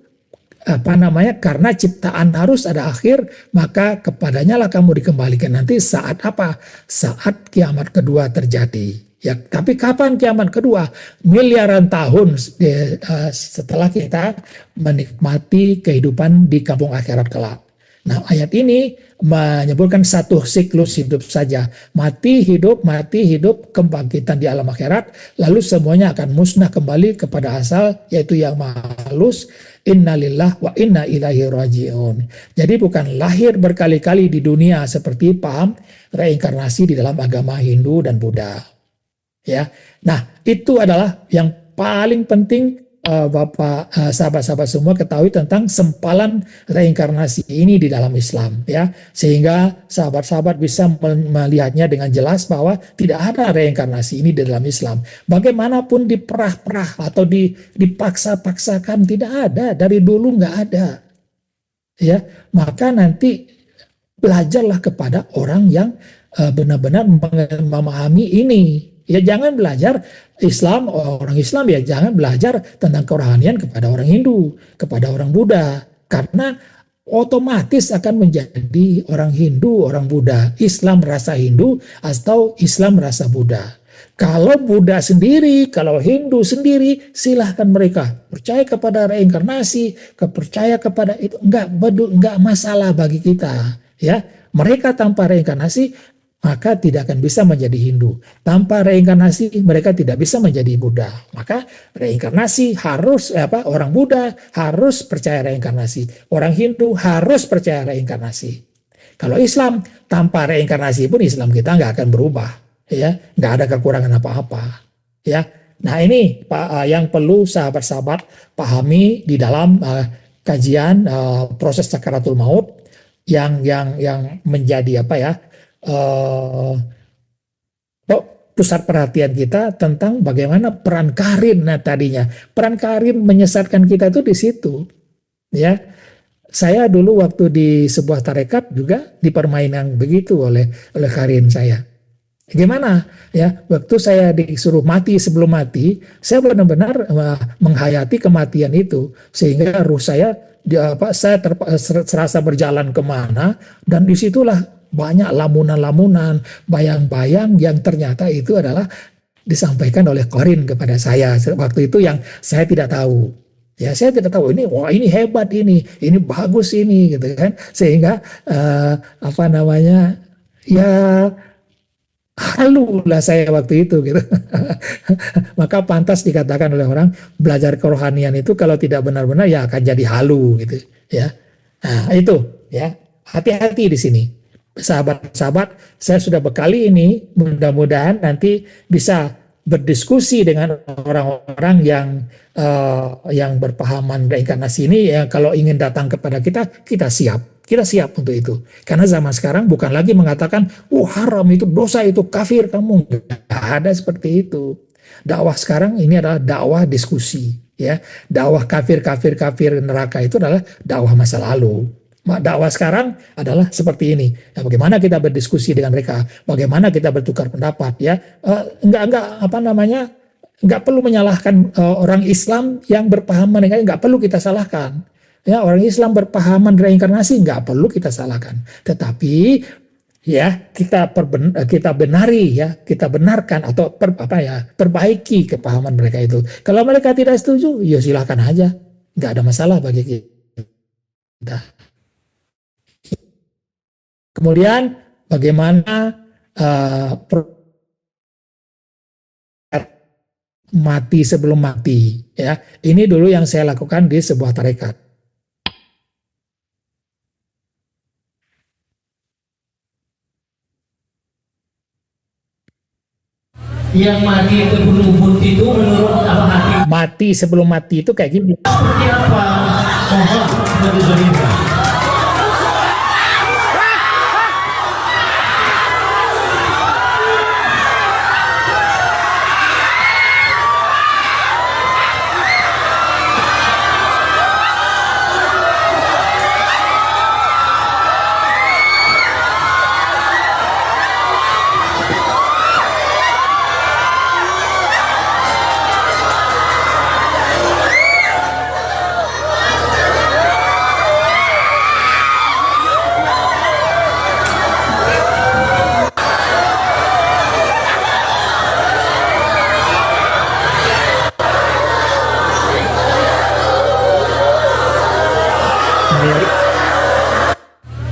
karena ciptaan harus ada akhir, maka kepadanya lah kamu dikembalikan nanti saat apa? Saat kiamat kedua terjadi. Ya, tapi kapan kiamat kedua? Miliaran tahun setelah kita menikmati kehidupan di kampung akhirat kelak. Nah, ayat ini menyebutkan satu siklus hidup saja. Mati, hidup, kebangkitan di alam akhirat, lalu semuanya akan musnah kembali kepada asal, yaitu yang maha halus. Innalillah wa inna ilaihi raji'un. Jadi bukan lahir berkali-kali di dunia seperti paham reinkarnasi di dalam agama Hindu dan Buddha. Ya. Nah, itu adalah yang paling penting sahabat-sahabat semua ketahui tentang sempalan reinkarnasi ini di dalam Islam ya, sehingga sahabat-sahabat bisa melihatnya dengan jelas bahwa tidak ada reinkarnasi ini di dalam Islam. Bagaimanapun diperah-perah atau dipaksa-paksakan, tidak ada, dari dulu nggak ada ya. Maka nanti belajarlah kepada orang yang benar-benar memahami ini. Ya, jangan belajar Islam, orang Islam ya jangan belajar tentang kerohanian kepada orang Hindu, kepada orang Buddha. Karena otomatis akan menjadi orang Hindu, orang Buddha. Islam rasa Hindu atau Islam rasa Buddha. Kalau Buddha sendiri, kalau Hindu sendiri, silahkan mereka percaya kepada reinkarnasi, percaya kepada itu, enggak masalah bagi kita. Ya, mereka tanpa reinkarnasi maka tidak akan bisa menjadi Hindu. Tanpa reinkarnasi mereka tidak bisa menjadi Buddha. Maka reinkarnasi harus orang Buddha harus percaya reinkarnasi. Orang Hindu harus percaya reinkarnasi. Kalau Islam tanpa reinkarnasi pun Islam kita nggak akan berubah, ya, nggak ada kekurangan apa-apa, ya. Nah, ini yang perlu sahabat-sahabat pahami di dalam kajian proses sakaratul maut yang menjadi pusat perhatian kita tentang bagaimana peran Karin. Nah, tadinya peran Karin menyesatkan kita itu di situ, ya. Saya dulu waktu di sebuah tarekat juga dipermainkan begitu oleh Karin saya. Gimana ya, waktu saya disuruh mati sebelum mati, saya benar-benar menghayati kematian itu, sehingga ruh saya serasa berjalan kemana, dan disitulah banyak lamunan-lamunan, bayang-bayang yang ternyata itu adalah disampaikan oleh Karin kepada saya waktu itu yang saya tidak tahu. Ya, saya tidak tahu ini, wah ini hebat ini bagus ini gitu kan, sehingga ya halu lah saya waktu itu gitu. Maka pantas dikatakan oleh orang belajar kerohanian itu kalau tidak benar-benar ya akan jadi halu gitu ya. Nah, itu ya, hati-hati di sini. Sahabat-sahabat, saya sudah bekali ini, mudah-mudahan nanti bisa berdiskusi dengan orang-orang yang berpahaman reinkarnasi ini ya. Kalau ingin datang kepada kita siap untuk itu. Karena zaman sekarang bukan lagi mengatakan haram itu, dosa itu, kafir kamu, nggak ada seperti itu. Dakwah sekarang ini adalah dakwah diskusi ya. Dakwah kafir neraka itu adalah dakwah masa lalu. Dakwah sekarang adalah seperti ini. Ya, bagaimana kita berdiskusi dengan mereka, bagaimana kita bertukar pendapat ya. Enggak perlu menyalahkan orang Islam yang berpahaman dengan, enggak perlu kita salahkan. Ya, orang Islam berpahaman reinkarnasi enggak perlu kita salahkan. Tetapi ya kita benari ya, kita benarkan atau perbaiki kepahaman mereka itu. Kalau mereka tidak setuju, ya silakan aja. Enggak ada masalah bagi kita. Kemudian bagaimana mati sebelum mati ya. Ini dulu yang saya lakukan di sebuah tarekat. Yang mati itu berlubut itu menurut apa hati? Mati sebelum mati itu kayak gini. Seperti apa? Mohon bagi Zohira.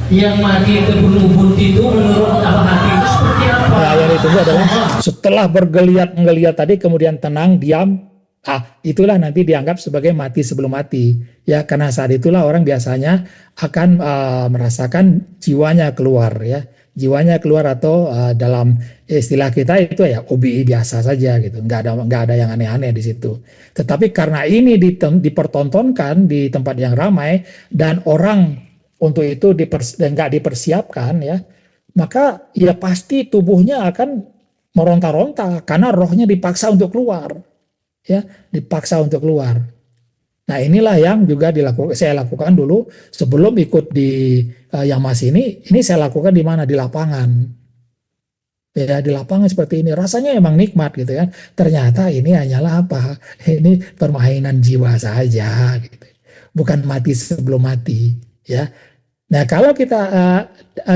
yang mati terbunuh itu menurut Abah Hati itu seperti apa? Nah, yang ditunggu adalah setelah bergeliat-menggeliat tadi kemudian tenang, diam. Itulah nanti dianggap sebagai mati sebelum mati. Ya, karena saat itulah orang biasanya akan merasakan jiwanya keluar ya. Jiwanya keluar atau dalam istilah kita itu ya OBI biasa saja gitu. Nggak ada yang aneh-aneh di situ. Tetapi karena ini dipertontonkan di tempat yang ramai dan orang untuk itu nggak dipersiapkan ya, maka ya pasti tubuhnya akan meronta-ronta karena rohnya dipaksa untuk keluar. Ya, dipaksa untuk keluar. Nah, inilah yang juga saya lakukan dulu sebelum ikut di Yamas ini saya lakukan di mana? Di lapangan. Ya, di lapangan seperti ini. Rasanya emang nikmat gitu kan. Ternyata ini hanyalah apa? Ini permainan jiwa saja gitu. Bukan mati sebelum mati, ya. Nah, kalau kita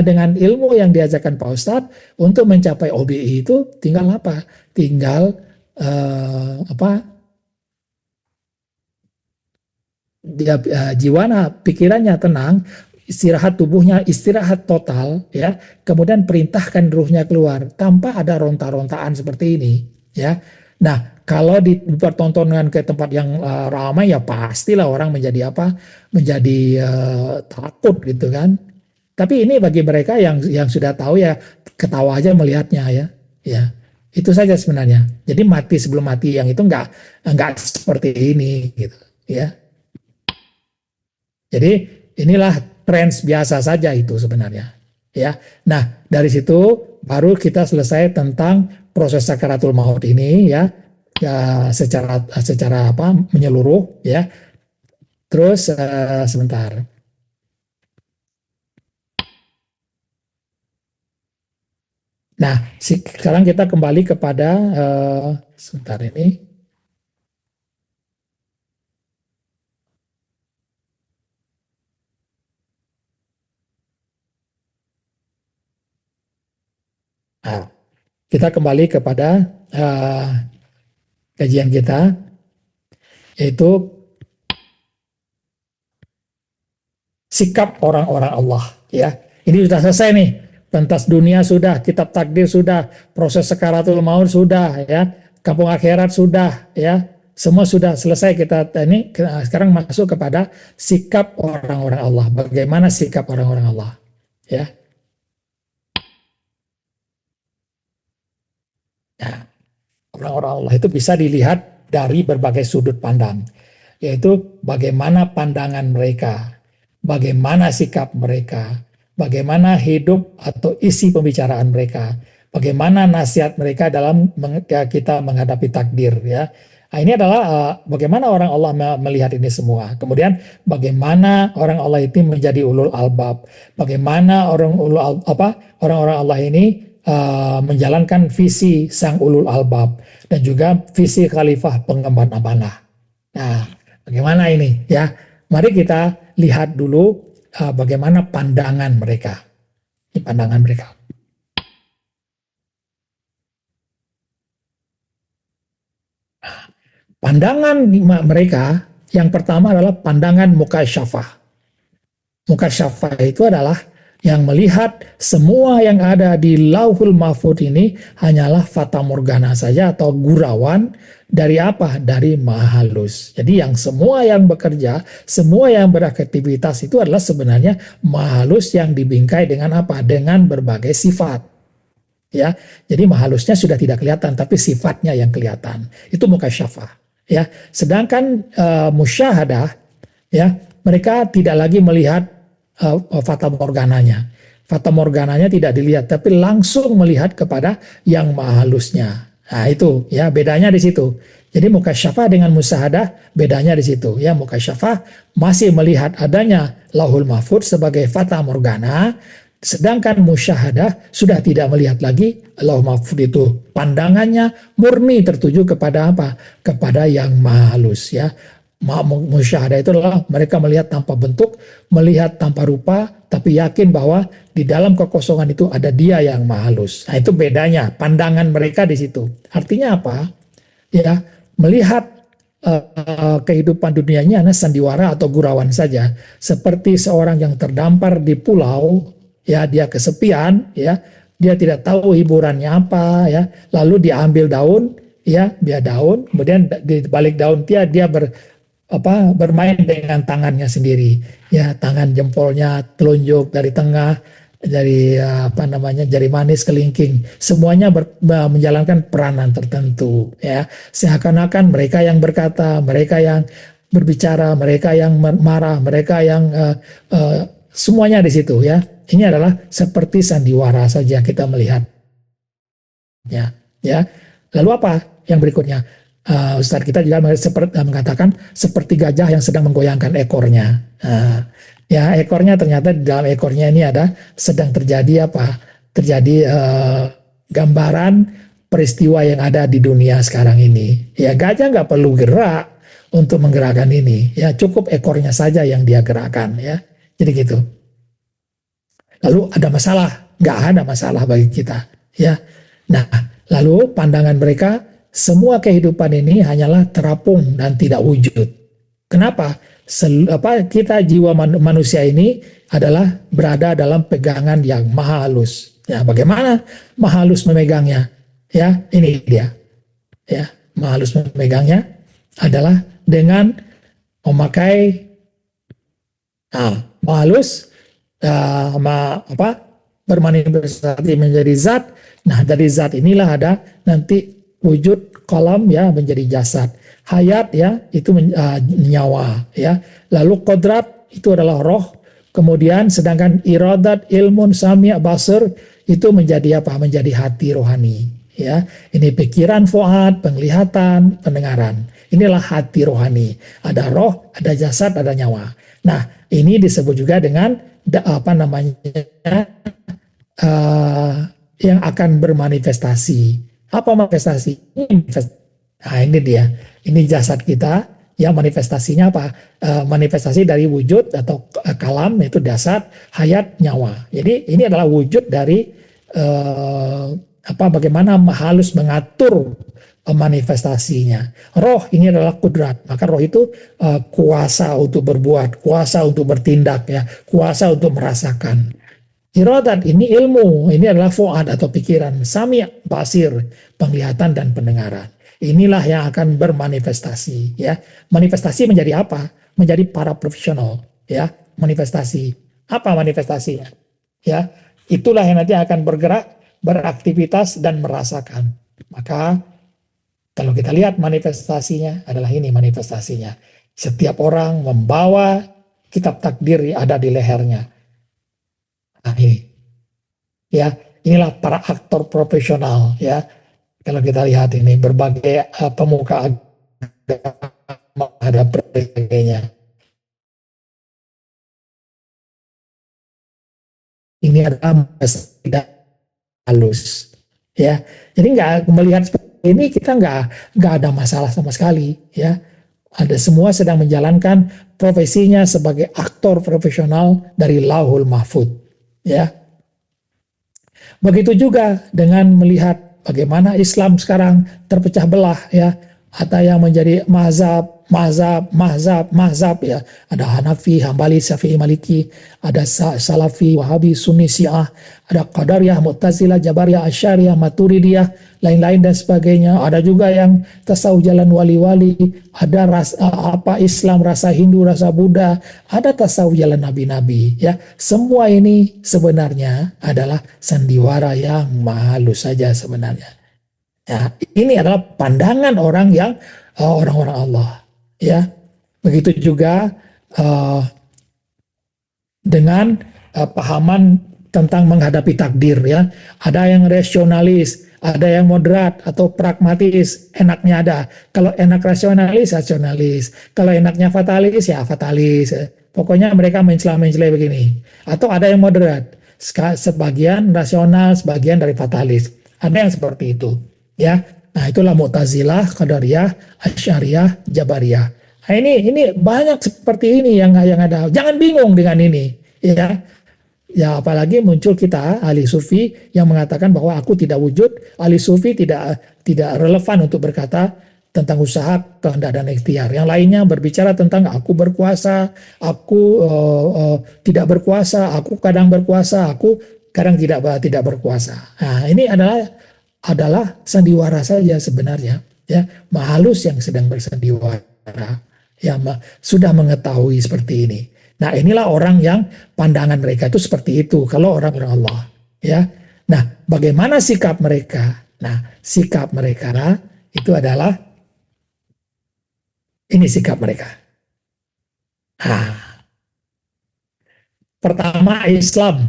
dengan ilmu yang diajarkan Pak Ustadz untuk mencapai OBI itu tinggal apa? Tinggal dia jiwana, pikirannya tenang, istirahat tubuhnya, istirahat total, ya. Kemudian perintahkan ruhnya keluar tanpa ada ronta-rontaan seperti ini, ya. Nah, kalau dipertontonkan ke tempat yang ramai ya pastilah orang menjadi apa? Menjadi takut gitu kan. Tapi ini bagi mereka yang sudah tahu ya ketawa aja melihatnya ya, ya. Itu saja sebenarnya. Jadi mati sebelum mati yang itu enggak seperti ini gitu, ya. Jadi inilah trends biasa saja itu sebenarnya, ya. Nah, dari situ baru kita selesai tentang proses sakaratul maut ini ya, secara apa menyeluruh ya. Terus sebentar. Nah, sekarang kita kembali kepada sebentar ini. Nah, kita kembali kepada kajian kita, yaitu sikap orang-orang Allah. Ya, ini sudah selesai nih. Pentas dunia sudah, kitab takdir sudah, proses sakaratul maut sudah, ya, kampung akhirat sudah, ya, semua sudah selesai. Kita ini sekarang masuk kepada sikap orang-orang Allah. Bagaimana sikap orang-orang Allah, ya? Nah, orang-orang Allah itu bisa dilihat dari berbagai sudut pandang, yaitu bagaimana pandangan mereka, bagaimana sikap mereka, bagaimana hidup atau isi pembicaraan mereka, bagaimana nasihat mereka dalam kita menghadapi takdir ya. Nah, ini adalah bagaimana orang Allah melihat ini semua. Kemudian bagaimana orang Allah itu menjadi ulul albab, bagaimana orang-orang Allah ini menjalankan visi sang ulul albab dan juga visi khalifah pengemban amanah. Nah, bagaimana ini ya? Mari kita lihat dulu bagaimana pandangan mereka. Ini pandangan mereka. Pandangan mereka yang pertama adalah pandangan mukasyafah. Mukasyafah itu adalah yang melihat semua yang ada di Lauhul Mahfud ini hanyalah fata morgana saja atau gurauan dari apa? Dari Maha Halus. Jadi yang semua yang bekerja, semua yang beraktivitas itu adalah sebenarnya Maha Halus yang dibingkai dengan apa? Dengan berbagai sifat. Ya, jadi Maha Halusnya sudah tidak kelihatan, tapi sifatnya yang kelihatan. Itu mukasyafah. Ya, sedangkan musyahadah, ya, mereka tidak lagi melihat fata morgananya. Fata morgananya tidak dilihat, tapi langsung melihat kepada yang maha halusnya. Nah, itu ya bedanya di situ. Jadi mukasyafah dengan musyahadah bedanya di situ. Ya, mukasyafah masih melihat adanya Lauhul Mahfud sebagai fata morgana, sedangkan musyahadah sudah tidak melihat lagi Lauhul Mahfud itu. Pandangannya murni tertuju kepada apa? Kepada yang maha halus ya. Musyahadah itu adalah mereka melihat tanpa bentuk, melihat tanpa rupa, tapi yakin bahwa di dalam kekosongan itu ada Dia yang maha halus. Nah, itu bedanya pandangan mereka di situ. Artinya apa? Ya, melihat kehidupan dunianya hanya sandiwara atau gurauan saja, seperti seorang yang terdampar di pulau, ya dia kesepian, ya dia tidak tahu hiburannya apa, ya lalu dia ambil daun, ya dia daun, kemudian di balik daun dia bermain dengan tangannya sendiri, ya tangan jempolnya, telunjuk dari tengah, dari jari manis, kelingking, semuanya menjalankan peranan tertentu, ya seakan-akan mereka yang berkata, mereka yang berbicara, mereka yang marah, mereka yang semuanya di situ, ya ini adalah seperti sandiwara saja kita melihatnya, ya lalu apa yang berikutnya? Ustadz kita juga mengatakan seperti gajah yang sedang menggoyangkan ekornya. Ya ekornya, ternyata di dalam ekornya ini sedang terjadi Terjadi gambaran peristiwa yang ada di dunia sekarang ini. Ya gajah nggak perlu gerak untuk menggerakkan ini. Ya cukup ekornya saja yang dia gerakkan. Ya jadi gitu. Lalu ada masalah? Nggak ada masalah bagi kita. Ya. Nah lalu pandangan mereka, semua kehidupan ini hanyalah terapung dan tidak wujud. Kenapa? Kita jiwa manusia ini adalah berada dalam pegangan yang maha halus. Ya, bagaimana maha halus memegangnya? Ya, ini dia. Ya, maha halus memegangnya adalah dengan memakai maha halus bermanifestasi menjadi zat. Nah, dari zat inilah ada nanti wujud kolam, ya menjadi jasad, hayat, ya itu nyawa, ya lalu kodrat itu adalah roh, kemudian sedangkan iradat, ilmun, sami', basir itu menjadi menjadi hati rohani, ya ini pikiran, fuad, penglihatan, pendengaran, inilah hati rohani, ada roh, ada jasad, ada nyawa. Nah ini disebut juga dengan yang akan bermanifestasi. Apa manifestasi? Nah ini dia, ini jasad kita, ya manifestasinya apa? Manifestasi dari wujud atau kalam, itu jasad, hayat, nyawa. Jadi ini adalah wujud dari bagaimana halus mengatur manifestasinya. Roh ini adalah kudrat, maka roh itu kuasa untuk berbuat, kuasa untuk bertindak, ya kuasa untuk merasakan. Iradat ini ilmu, ini adalah fuad atau pikiran, sami', basir, penglihatan dan pendengaran. Inilah yang akan bermanifestasi, ya. Manifestasi menjadi apa? Menjadi para profesional, ya. Manifestasi. Apa manifestasinya? Ya, itulah yang nanti akan bergerak, beraktivitas dan merasakan. Maka kalau kita lihat manifestasinya adalah ini manifestasinya. Setiap orang membawa kitab takdir ada di lehernya. Nah ini, ya inilah para aktor profesional, ya. Kalau kita lihat ini berbagai pemuka agama ada berbagai-bagainya. Ini adalah tidak halus, ya. Jadi nggak melihat seperti ini kita nggak ada masalah sama sekali, ya. Ada semua sedang menjalankan profesinya sebagai aktor profesional dari Lauhul Mahfudz. Ya, begitu juga dengan melihat bagaimana Islam sekarang terpecah belah, ya. Ada yang menjadi mazhab, ya. Ada Hanafi, Hambali, Syafi'i, Maliki, ada Salafi, Wahabi, Sunni, Syiah, ada Qadariyah, Mu'tazilah, Jabariyah, Asy'ariyah, Maturidiyah, lain-lain dan sebagainya. Ada juga yang tasawuf jalan wali-wali, ada Islam, rasa Hindu, rasa Buddha, ada tasawuf jalan nabi-nabi, ya. Semua ini sebenarnya adalah sandiwara yang halus saja sebenarnya. Ya, ini adalah pandangan orang yang orang-orang Allah, ya. Begitu juga dengan pahaman tentang menghadapi takdir, ya. Ada yang rasionalis, ada yang moderat atau pragmatis, enaknya ada. Kalau enak rasionalis. Kalau enaknya fatalis, ya fatalis. Pokoknya mereka mencela-mencela begini. Atau ada yang moderat, sebagian rasional, sebagian dari fatalis. Ada yang seperti itu. Ya, nah itulah Mu'tazilah, Qadariyah, Asy'ariyah, Jabariyah. Nah, ini banyak seperti ini yang ada. Jangan bingung dengan ini, ya. Ya apalagi muncul kita ahli sufi yang mengatakan bahwa aku tidak wujud. Ahli sufi tidak relevan untuk berkata tentang usaha, kehendak dan ikhtiar. Yang lainnya berbicara tentang aku berkuasa, aku tidak berkuasa, aku kadang berkuasa, aku kadang tidak berkuasa. Nah, ini adalah sandiwara saja sebenarnya, ya, makhluk yang sedang bersandiwara, ya, sudah mengetahui seperti ini. Nah, inilah orang yang pandangan mereka itu seperti itu kalau orang-orang Allah, ya. Nah, bagaimana sikap mereka? Nah, sikap mereka itu adalah ini sikap mereka. Nah, pertama, Islam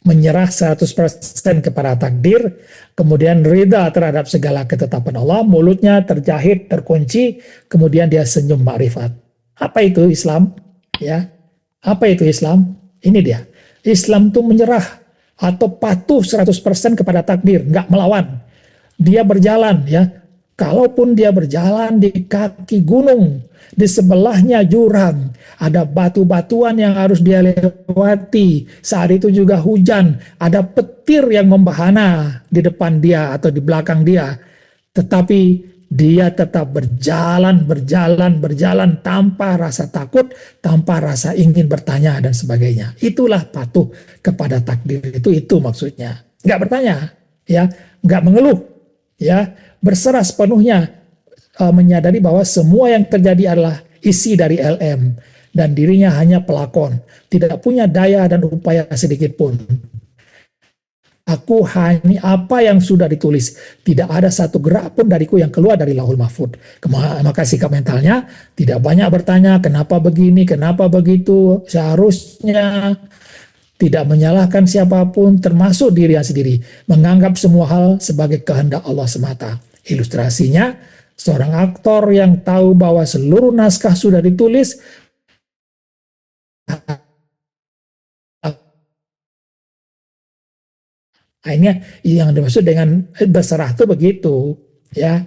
menyerah 100% kepada takdir, kemudian ridha terhadap segala ketetapan Allah, mulutnya terjahit, terkunci, kemudian dia senyum makrifat. Apa itu Islam? Ya, apa itu Islam? Ini dia. Islam itu menyerah atau patuh 100% kepada takdir, nggak melawan. Dia berjalan, ya. Kalaupun dia berjalan di kaki gunung, di sebelahnya jurang, ada batu-batuan yang harus dia lewati. Saat itu juga hujan, ada petir yang membahana di depan dia atau di belakang dia. Tetapi dia tetap berjalan tanpa rasa takut, tanpa rasa ingin bertanya dan sebagainya. Itulah patuh kepada takdir itu maksudnya. Nggak bertanya, ya, nggak mengeluh, ya, berserah sepenuhnya, menyadari bahwa semua yang terjadi adalah isi dari LM dan dirinya hanya pelakon, tidak punya daya dan upaya sedikit pun. Aku hanya apa yang sudah ditulis, tidak ada satu gerak pun dariku yang keluar dari Lauhul Mahfud. Maka sikap mentalnya tidak banyak bertanya kenapa begini, kenapa begitu, seharusnya tidak menyalahkan siapapun termasuk dirinya sendiri, menganggap semua hal sebagai kehendak Allah semata. Ilustrasinya, seorang aktor yang tahu bahwa seluruh naskah sudah ditulis, akhirnya yang dimaksud dengan berserah itu begitu, ya.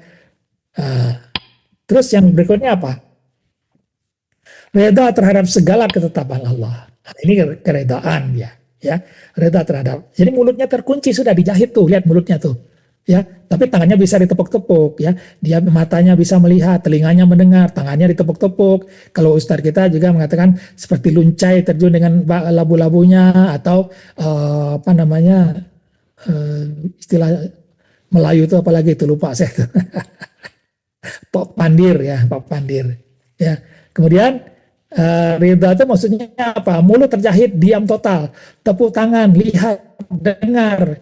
Terus yang berikutnya apa? Reda terhadap segala ketetapan Allah. Nah, ini keredaan ya, ya, reda terhadap. Jadi mulutnya terkunci, sudah dijahit tuh, lihat mulutnya tuh, ya. Tapi tangannya bisa ditepuk-tepuk, ya. Dia matanya bisa melihat, telinganya mendengar, tangannya ditepuk-tepuk. Kalau ustadz kita juga mengatakan seperti luncai terjun dengan labu-labunya, atau apa namanya, istilah Melayu itu apalagi itu lupa saya tuh. Pak Pandir, ya, Pak Pandir, ya. Kemudian ridha itu maksudnya apa? Mulut terjahit, diam total, tepuk tangan, lihat, dengar.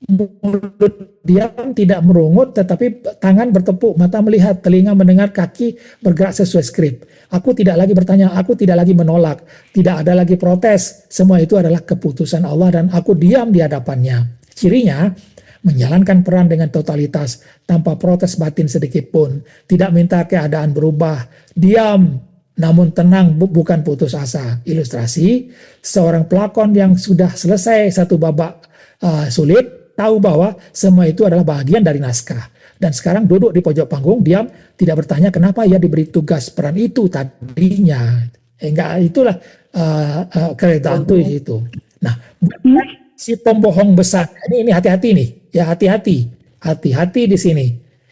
Mulut diam, tidak merungut, tetapi tangan bertepuk, mata melihat, telinga mendengar, kaki bergerak sesuai skrip. Aku tidak lagi bertanya, aku tidak lagi menolak, tidak ada lagi protes. Semua itu adalah keputusan Allah dan aku diam di hadapannya. Cirinya, menjalankan peran dengan totalitas, tanpa protes batin sedikit pun, tidak minta keadaan berubah, diam, namun tenang, bukan putus asa. Ilustrasi, seorang pelakon yang sudah selesai satu babak sulit, tahu bahwa semua itu adalah bagian dari naskah. Dan sekarang duduk di pojok panggung, diam, tidak bertanya kenapa ia diberi tugas peran itu tadinya. Enggak, itulah keredaan itu. Nah, si pembohong besar, ini hati-hati nih, ya, hati-hati di sini.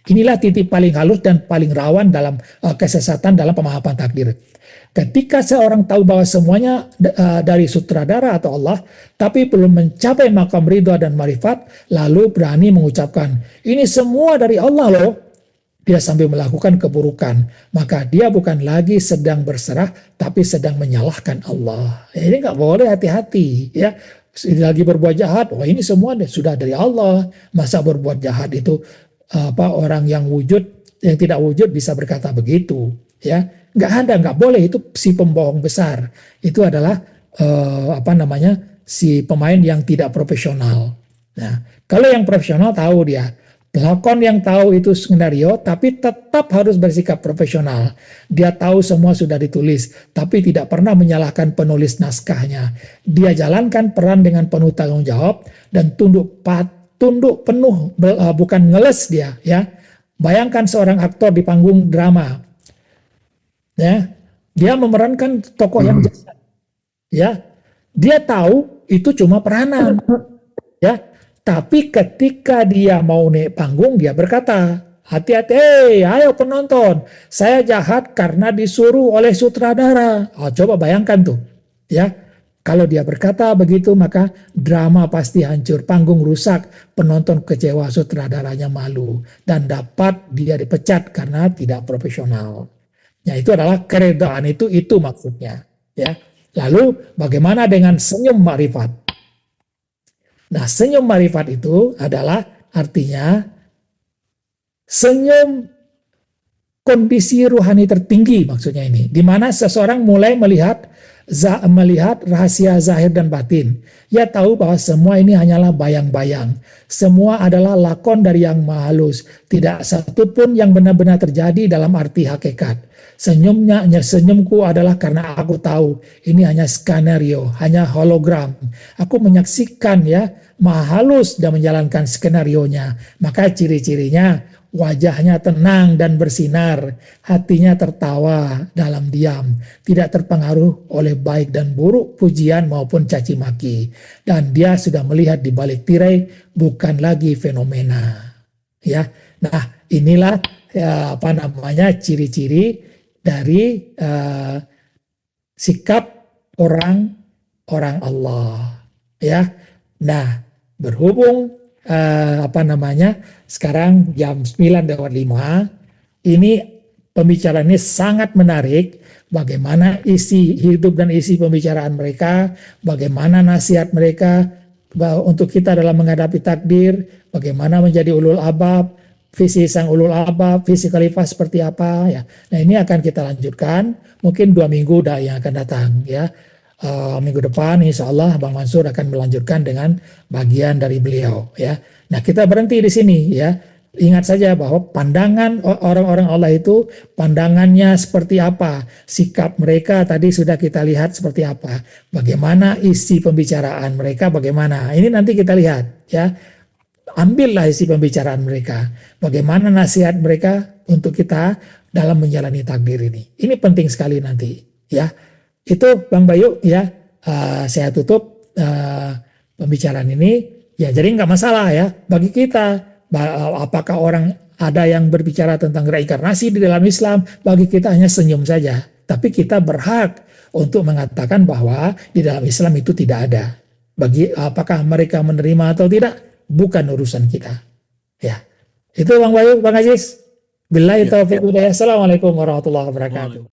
Inilah titik paling halus dan paling rawan dalam kesesatan dalam pemahaman takdir. Ketika seorang tahu bahwa semuanya dari sutradara atau Allah, tapi belum mencapai makam ridha dan marifat, lalu berani mengucapkan, ini semua dari Allah loh, dia sambil melakukan keburukan, maka dia bukan lagi sedang berserah, tapi sedang menyalahkan Allah. Ini nggak boleh, hati-hati, ya. Lagi berbuat jahat, oh ini semua sudah dari Allah. Masa berbuat jahat itu orang yang tidak wujud bisa berkata begitu, ya. Nggak ada, nggak boleh. Itu si pembohong besar. Itu adalah si pemain yang tidak profesional. Nah, kalau yang profesional tahu dia, pelakon yang tahu itu skenario, tapi tetap harus bersikap profesional. Dia tahu semua sudah ditulis, tapi tidak pernah menyalahkan penulis naskahnya. Dia jalankan peran dengan penuh tanggung jawab dan tunduk penuh, bukan ngeles dia. Ya, bayangkan seorang aktor di panggung drama, ya, dia memerankan tokoh yang jahat. Ya, dia tahu itu cuma peranan. Ya. Tapi ketika dia mau naik panggung, dia berkata, hati-hati, ayo penonton, saya jahat karena disuruh oleh sutradara. Coba bayangkan tuh, ya. Kalau dia berkata begitu, maka drama pasti hancur, panggung rusak, penonton kecewa, sutradaranya malu, dan dapat dia dipecat karena tidak profesional. Ya, itu adalah keredaan itu maksudnya. Ya. Lalu bagaimana dengan senyum ma'rifat? Nah, senyum ma'rifat itu adalah artinya senyum kondisi ruhani tertinggi, maksudnya ini, di mana seseorang mulai melihat rahasia zahir dan batin. Ia tahu bahwa semua ini hanyalah bayang-bayang. Semua adalah lakon dari yang maha halus. Tidak satu pun yang benar-benar terjadi dalam arti hakikat. Senyumku adalah karena aku tahu ini hanya skenario, hanya hologram. Aku menyaksikan ya maha halus dan menjalankan skenarionya. Maka ciri-cirinya wajahnya tenang dan bersinar, hatinya tertawa dalam diam, tidak terpengaruh oleh baik dan buruk, pujian maupun caci maki. Dan dia sudah melihat di balik tirai, bukan lagi fenomena. Ya, nah inilah ciri-ciri dari sikap orang Allah. Ya, nah berhubung sekarang jam 9:05, ini pembicaraan ini sangat menarik, bagaimana isi hidup dan isi pembicaraan mereka, bagaimana nasihat mereka untuk kita dalam menghadapi takdir, bagaimana menjadi ulul albab, visi sang ulul albab, visi khalifah seperti apa ya. Nah, ini akan kita lanjutkan mungkin 2 minggu yang akan datang ya. Minggu depan insya Allah Bang Mansur akan melanjutkan dengan bagian dari beliau ya. Nah, kita berhenti di sini ya. Ingat saja bahwa pandangan orang-orang Allah itu pandangannya seperti apa, sikap mereka tadi sudah kita lihat seperti apa, bagaimana isi pembicaraan mereka, bagaimana ini nanti kita lihat ya. Ambillah isi pembicaraan mereka, bagaimana nasihat mereka untuk kita dalam menjalani takdir ini. Ini penting sekali nanti ya. Itu Bang Bayu ya, saya tutup pembicaraan ini ya. Jadi nggak masalah ya bagi kita, apakah orang ada yang berbicara tentang reinkarnasi di dalam Islam, bagi kita hanya senyum saja. Tapi kita berhak untuk mengatakan bahwa di dalam Islam itu tidak ada. Apakah mereka menerima atau tidak, bukan urusan kita. Ya, itu Bang Bayu, Bang Aziz. Billahi taufiq hidayah. Assalamualaikum warahmatullahi wabarakatuh.